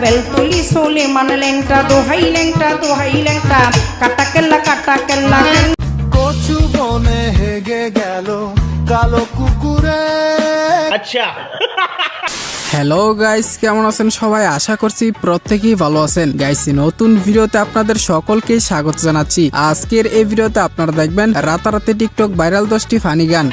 বেলতলি সোলে মানে লেংটা দোহাই লেংটা কাটা কেল্লা কচু বনে হেগে গেল কালো কুকুরে। আচ্ছা হ্যালো গাইস, কেমন আছেন সবাই? আশা করছি প্রত্যেকেই ভালো আছেন। গাইস, নতুন ভিডিওতে আপনাদের সকলকেই স্বাগত জানাচ্ছি। আজকের এই ভিডিওতে আপনারা দেখবেন রাতারাতি টিকটক ভাইরাল 10টি ফানি গান।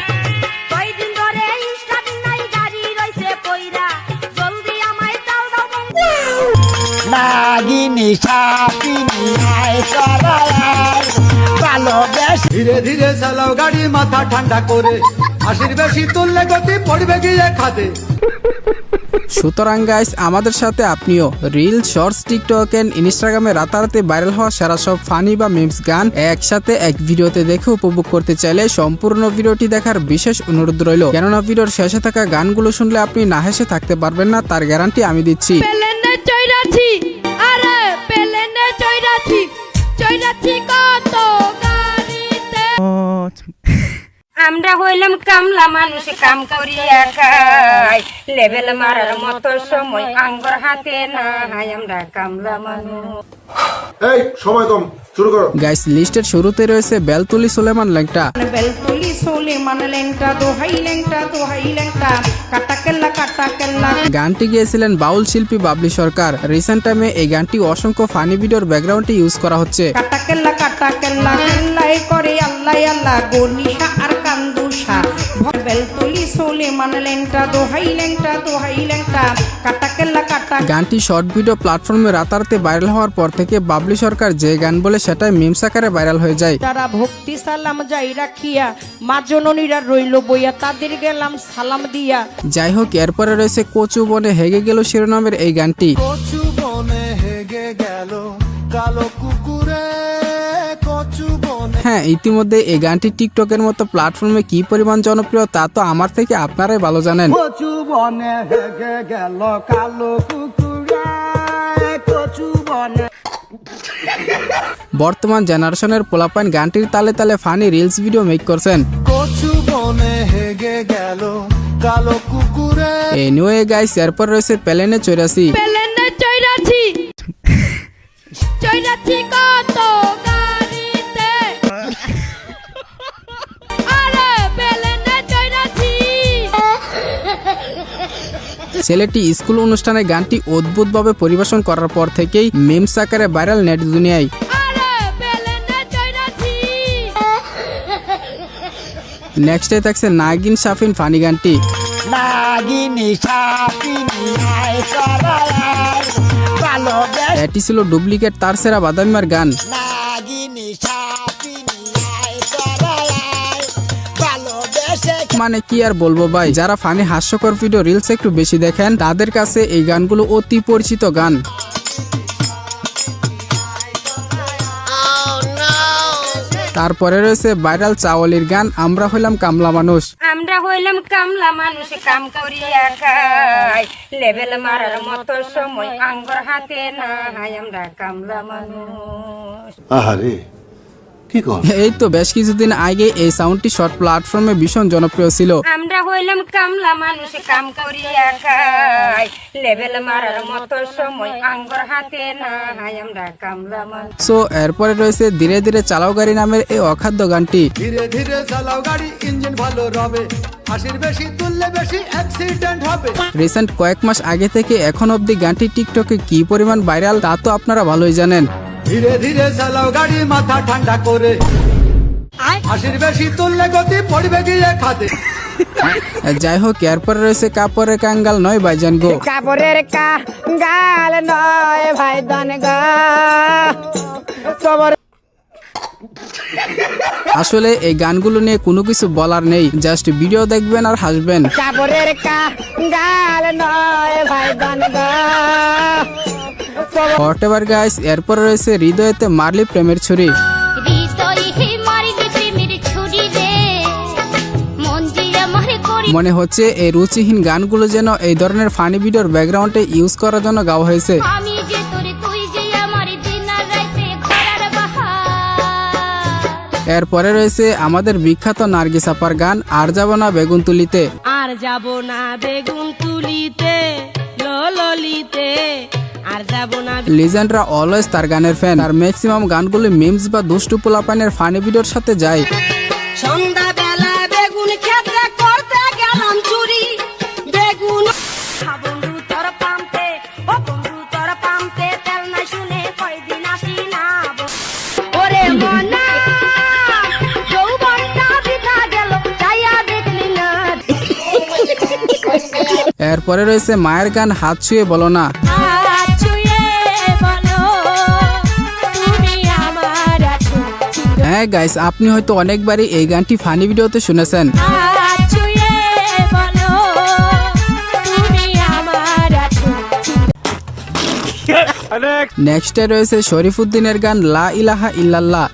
ধীরে ধীরে চালাও গাড়ি, মাথা ঠান্ডা করে, হাসির বেশি তুললে গতি পড়বে গিয়ে খাদে। সুতরাং গাইস, আমাদের সাথে আপনিও রিল, শর্টস, টিকটক এন্ড ইনস্টাগ্রামে রাতারাতি ভাইরাল হওয়া সেরা সব ফানি বা মিমস গান একসাথে এক ভিডিওতে দেখে উপভোগ করতে চাইলে সম্পূর্ণ ভিডিওটি দেখার বিশেষ অনুরোধ রইল। কেননা ভিডিওর শেষে থাকা গানগুলো শুনলে আপনি না হেসে থাকতে পারবেন না, তার গ্যারান্টি আমি দিচ্ছি। আমরা হইলাম কামলা মানুষ, কাম করিয়া খাই, লেভেল মারার মতো সময় আঙ্গুর হাতে নাই, আমরা কামলা মানুষ। এই সময় কম, শুরু করো। গাইস, লিস্টের শুরুতে রয়েছে বেলতলি সুলেমান লেংটা। বেলতলি সোলে মানে লেংটা দোহাই লেংটা কাটা কেল্লা গানটি গেয়েছিলেন বাউল শিল্পী বাবলি সরকার। রিসেন্ট টাইমে এই গানটি অসংখ্য ফানি ভিডিওর ব্যাকগ্রাউন্ডে ইউজ করা হচ্ছে। কাটা কেল্লা কেল্লাই করে আল্লাহ গনিশা আর কান্দুষা। বেলতলি সোলে মানে লেংটা দোহাই লেংটা কাটা কেল্লা গানটি শর্ট ভিডিও প্ল্যাটফর্মে রাতারাতি ভাইরাল হওয়ার পর থেকে বাবলি সরকার যে গান বলে সেটাই মিমস আকারে ভাইরাল হয়ে যায়। তারা ভক্তি সালাম যাই রাখিয়া, মা জননীরা রইল বইয়া, তাদের গেলাম সালাম দিয়া। যাই হোক, এরপরে রয়েছে কচু বনে হেগে গেল শিরোনামের এই গানটি। কচু বনে হেগে গেল কালো কুকুরে, কচু বনে। হ্যাঁ, ইতিমধ্যে এই গানটি টিকটকের মতো প্ল্যাটফর্মে কি পরিমাণ জনপ্রিয় তা তো আমার থেকে আপনারাই ভালো জানেন। কচু বনে হেগে গেল কালো কুকুরে, কচু বনে। বর্তমান জেনারেশনের পোলাপাইন গানটির তালে তালে ফানি রিলস ভিডিও মেক করছেন। কচু বনে হেগে গেল কালো কুকুরে। এনিওয়ে গাইস, এরপর রয়েছে প্লেনে চৈরাছি। কত গাড়িতে আরে বেলেনে চৈরাছি। ছেলেটি স্কুল অনুষ্ঠানে গানটি অদ্ভুতভাবে পরিবেশন করার পর থেকেই মিমস আকারে ভাইরাল নেট দুনিয়ায়। নেক্সটে থাকছে নাগিন শাফিন ফানি গানটি। এটি ছিল ডুপ্লিকেট তার সেরা বাদামিমার গান। মানে কি আর বলবো ভাই, যারা ফানি হাস্যকর ভিডিও রিলস একটু বেশি দেখেন তাদের কাছে এই গানগুলো অতি পরিচিত গান। তারপরে রয়েছে ভাইরাল চাওয়ালির গান আমরা হইলাম কামলা মানুষ। আমরা হইলাম কামলা মানুষ, কাম করিয়া খাই, লেভেল মারার মতো সময় আঙ্গুর হাতে নাই, আমরা কামলা মানুষ। আহারে কি কর। এই তো বেশ কিছুদিন আগে এই সাউন্ডটি শর্ট প্ল্যাটফর্মে ভীষণ জনপ্রিয় ছিল। আমরা হইলাম কামলা মানুষ, কাম করিয়া খাই, লেভেল মারার মতো সময় আঙ্গুর হাতে নাই, আমরা কামলা মানুষ। সো এরপরে রয়েছে ধীরে ধীরে চালাও গাড়ি নামের এই অখাদ্য গানটি। ধীরে ধীরে চালাও গাড়ি, ইঞ্জিন ভালো রবে, হাসির বেশি তুললে বেশি অ্যাক্সিডেন্ট হবে। রিসেন্ট কয়েক মাস আগে থেকে এখন অবধি গানটি টিকটকে কি পরিমাণ ভাইরাল তা তো আপনারা ভালোই জানেন। ধীরে ধীরে চালাও গাড়ি, মাথা ঠান্ডা করে, হাসির বেশি তুললে গতি পড়বে গিয়ে খাদে। যাই হোক, এরপরে রয়েছে কাপড়ের কাঙ্গাল নয় ভাইজান গো। কাপড়ের কাঙ্গাল নয় ভাইজান গো। আসলে এই গানগুলো নিয়ে কোনো কিছু বলার নেই, জাস্ট ভিডিও দেখবেন আর হাসবেন। কাপড়ের কাঙ্গাল নয় ভাইজান গো। হোয়াটএভার গাইস, এরপর রয়েছে হৃদয়েতে মারলি প্রেমের ছুরি। মনে হচ্ছে এই রুচিহীন গানগুলো যেন এই ধরনের ফানি ভিডিওর ব্যাকগ্রাউন্ডে ইউজ করার জন্য গাওয়া হয়েছে। এরপরে রয়েছে আমাদের বিখ্যাত নার্গিস আপার গান আর যাব না বেগুন তুলিতে। আর যাব না বেগুন তুলিতে ললিতে আর যাব না লিজেন্ডরা অলওয়েজ তার গানের ফ্যান আর ম্যাক্সিমাম গানগুলি মিমস বা দুষ্টু পোলাপানের ফানি ভিডিওর সাথে যায়। সন্ধ্যা বেলা বেগুন খেতে করতে গেলাম চুরি বেগুন বন্ধু তোর পাম্পে ও বন্ধু তোর পাম্পে তেল না শুনে কয়দিন আসি না ওরে মনা যৌবনটা বিতা গেল চাইয়া দেখলি না এরপরে রয়েছে মায়ের গান হাত ছুঁয়ে বলো না। হাত ছুঁয়ে বলো তুমি আমার আছো হ্যাঁ গাইস, আপনি হয়তো অনেকবারই এই গানটি ফানি ভিডিওতে শুনেছেন। হাত ছুঁয়ে বলো তুমি আমার আছো নেক্সটে রয়েছে শরীফুদ্দিনের গান লা ইলাহা ইল্লাল্লাহ।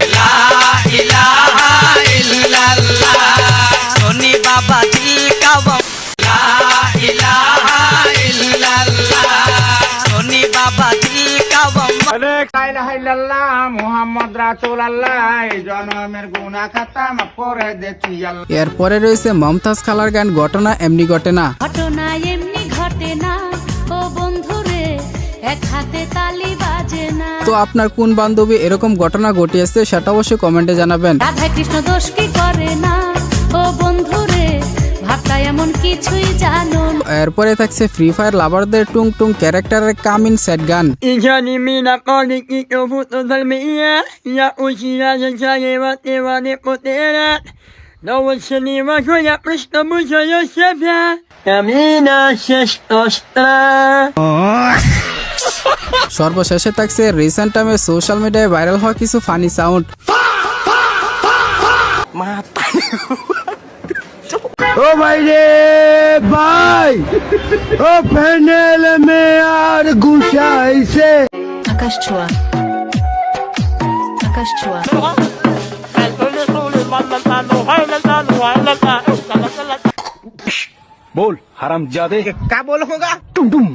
এরপরে রয়েছে মমতাজ খালার গান ঘটনা এমনি ঘটে না। ঘটনা এমনি ঘটে না ও বন্ধুরে এক হাতে তালি বাজে না। তো আপনার কোন বান্ধবী এরকম ঘটনা ঘটিয়েছে সেটা অবশ্যই কমেন্টে জানাবেন। রাধা কৃষ্ণ দোষ কি করে না ও বন্ধুরে ভাবটা এমন কিছুই জানো না। এরপরে থাকছে ফ্রি ফায়ার লাভারদের টুং টুং ক্যারেক্টারের কামিন সেট গান। সর্বশেষে থাকছে রিসেন্ট টাইমে সোশ্যাল মিডিয়ায় ভাইরাল হওয়া কিছু ফানি সাউন্ড। ও ভাই রে ভাই, ও প্যানেল মে আর গুছাইছে। আকাশ ছোঁয়া আকাশ ছোঁয়া बोल हराम जादे क्या बोल होगा टुम टुम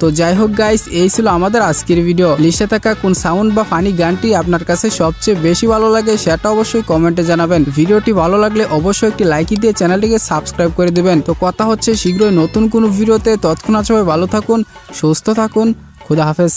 তো যাই হোক গাইস, এই ছিল আমাদের আজকের ভিডিও। লিস্টে থাকা কোন সাউন্ড বা ফানি গানটি আপনার কাছে সবচেয়ে বেশি ভালো লাগে সেটা অবশ্যই কমেন্টে জানাবেন। ভিডিওটি ভালো লাগলে অবশ্যই একটি লাইক দিয়ে চ্যানেলটিকে সাবস্ক্রাইব করে দিবেন। তো কথা হচ্ছে শীঘ্রই নতুন কোনো ভিডিওতে। তৎক্ষণাৎ সবাই ভালো থাকুন, সুস্থ থাকুন, খুদা হাফেজ।